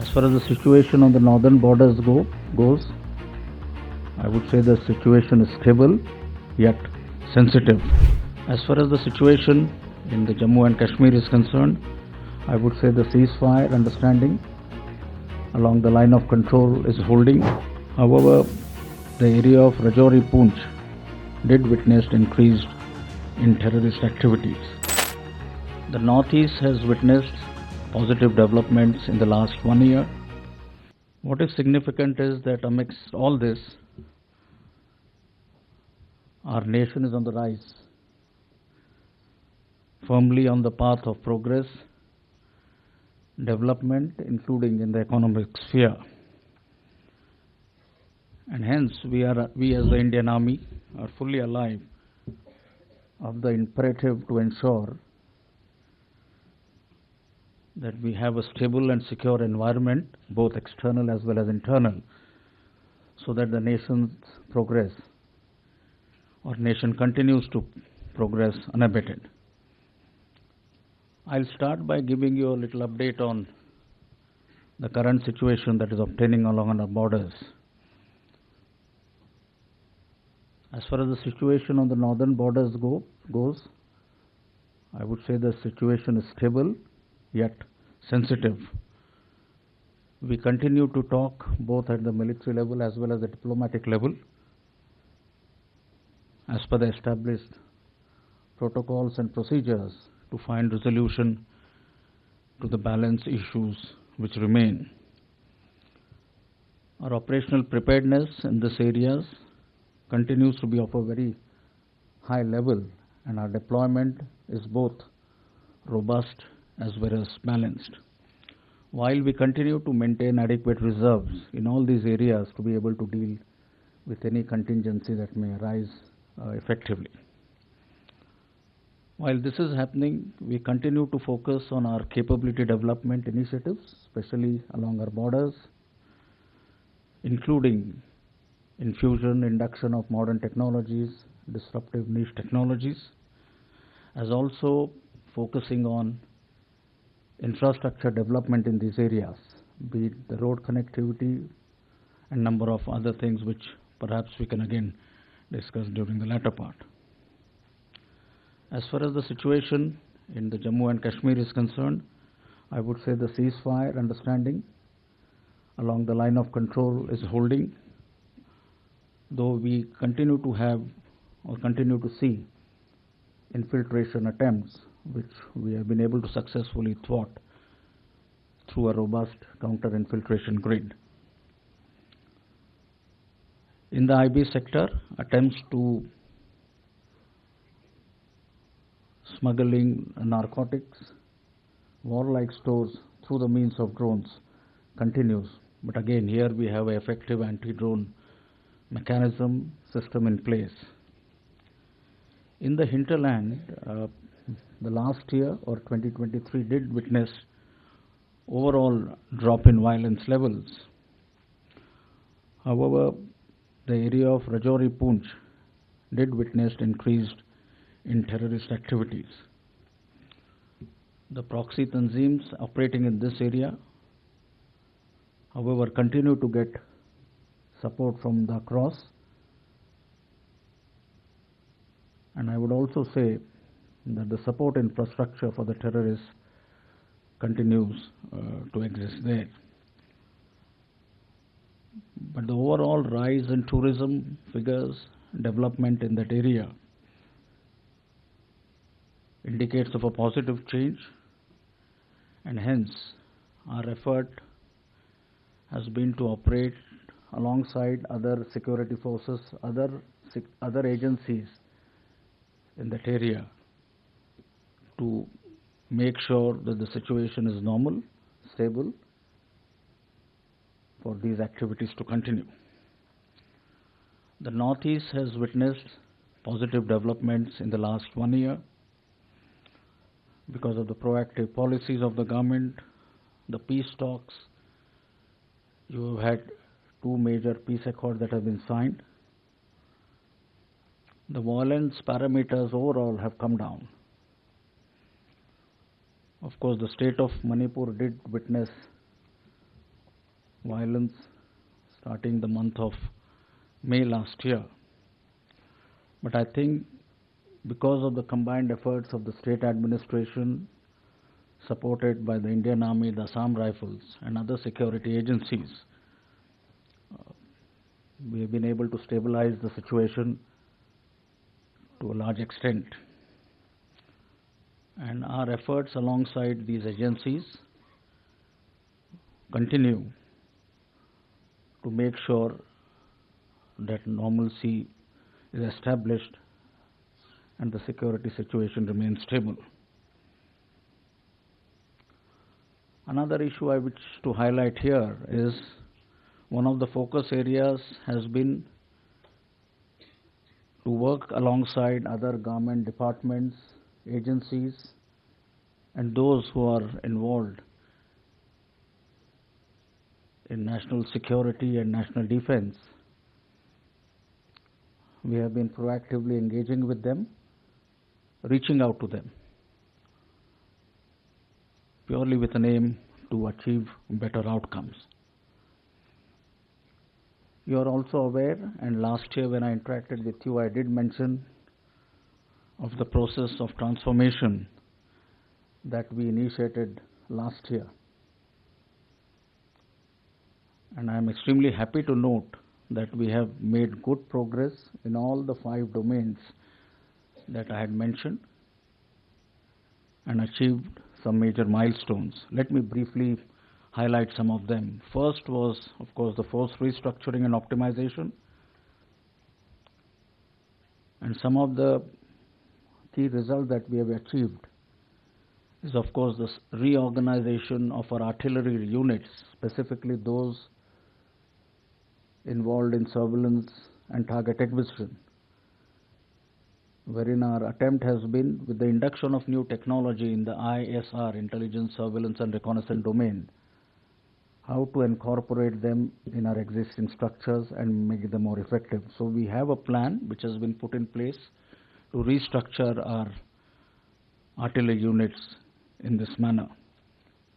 As far as the situation on the northern borders goes, I would say the situation is stable yet sensitive. As far as the situation in the Jammu and Kashmir is concerned, I would say the ceasefire understanding along the line of control is holding. However, the area of Rajouri-Poonch did witness increased in terrorist activities. The northeast has witnessed positive developments in the last 1 year. What is significant is that amidst all this, our nation is on the rise, firmly on the path of progress, development, including in the economic sphere. And hence, we as the Indian Army are fully alive of the imperative to ensure that we have a stable and secure environment, both external as well as internal, so that the nation's progress or nation continues to progress unabated. I'll start by giving you a little update on the current situation that is obtaining along our borders. As far as the situation on the northern borders goes, I would say the situation is stable yet sensitive. We continue to talk both at the military level as well as the diplomatic level as per the established protocols and procedures to find resolution to the balance issues which remain. Our operational preparedness in these areas continues to be of a very high level, and our deployment is both robust as well as balanced. While we continue to maintain adequate reserves in all these areas to be able to deal with any contingency that may arise effectively. While this is happening, we continue to focus on our capability development initiatives, especially along our borders, including induction of modern technologies, disruptive niche technologies, as also focusing on infrastructure development in these areas, be it the road connectivity and number of other things which perhaps we can again discuss during the latter part. As far as the situation in the Jammu and Kashmir is concerned, I would say the ceasefire understanding along the line of control is holding, though we continue to see infiltration attempts which we have been able to successfully thwart through a robust counter-infiltration grid. In the IB sector, attempts to smuggling narcotics, warlike stores through the means of drones continues. But again, here we have an effective anti-drone mechanism system in place. In the hinterland, the last year or 2023 did witness overall drop in violence levels. However, the area of Rajouri-Poonch did witness increased in terrorist activities. The proxy tanzeems operating in this area, however, continue to get support from the across, and I would also say that the support infrastructure for the terrorists continues to exist there. But the overall rise in tourism figures, development in that area indicates of a positive change, and hence our effort has been to operate alongside other security forces, other agencies in that area to make sure that the situation is normal, stable, for these activities to continue. The Northeast has witnessed positive developments in the last 1 year because of the proactive policies of the government, the peace talks. You have had 2 major peace accords that have been signed. The violence parameters overall have come down. Of course, the state of Manipur did witness violence starting the month of May last year. But I think because of the combined efforts of the state administration, supported by the Indian Army, the Assam Rifles, and other security agencies, we have been able to stabilize the situation to a large extent. And our efforts alongside these agencies continue to make sure that normalcy is established and the security situation remains stable. Another issue I wish to highlight here is one of the focus areas has been to work alongside other government departments, agencies, and those who are involved in national security and national defense. We have been proactively engaging with them, reaching out to them, purely with an aim to achieve better outcomes. You are also aware, and last year when I interacted with you, I did mention of the process of transformation that we initiated last year. And I am extremely happy to note that we have made good progress in all the 5 domains that I had mentioned and achieved some major milestones. Let me briefly highlight some of them. First was, of course, the force restructuring and optimization. And some of the key results that we have achieved is, of course, the reorganization of our artillery units, specifically those involved in surveillance and target acquisition, wherein our attempt has been, with the induction of new technology in the ISR, intelligence, surveillance and reconnaissance domain, how to incorporate them in our existing structures and make them more effective. So we have a plan which has been put in place to restructure our artillery units in this manner.